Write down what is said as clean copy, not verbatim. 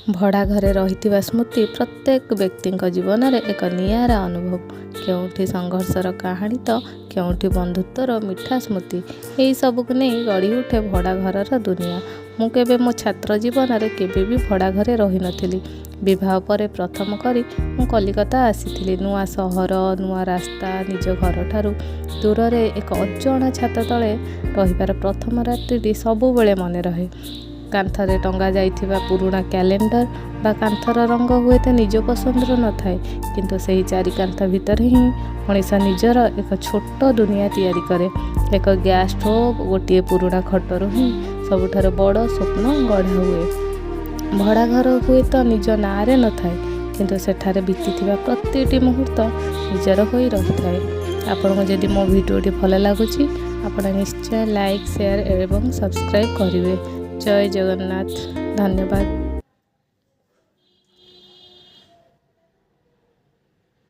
भड़ा घरे रहिथिबा स्मृति प्रत्येक व्यक्ति जीवन में एक नियारा अनुभव। केउठी संघर्षर कहानी तो केउठी बंधुत्वर मिठा स्मृति। यही सबको नहीं गढ़ी उठे भड़ा घरर दुनिया। मु केबे मो छात्र जीवन में केबे भी भड़ा घरे रही नथिली। विवाह पर प्रथम करी मु कलिकता आसीथिली। नुआ सहर नुआ रास्ता निज घर ठारू दूर रे एक अजଣା छात तले रहिबार प्रथम रात्रि सबुबले मन रहे। कांथरे टंगा जाइथिबा पुराणा कैलेंडर बा कांथर रंग हुए तो निज पसंदर न थाए, किंतु सही चारि कांथ भितर ही मनीष निजर एक छोट दुनिया तैयारी करे। एक गैस स्टोव गोटे पुराणा खटर ही सबुठार बड़ स्वप्न गढ़ा हुए। भड़ा घर हुए तो निज नारे न थाए, किंतु सेठारे बीतीथिबा प्रतिटी मुहूर्त निजर होई रही थाए। आपको जदि मो वीडियोटी भल लगुच आपण निश्चय लाइक शेयर एवं सब्सक्राइब करेंगे। जय जगन्नाथ। धन्यवाद।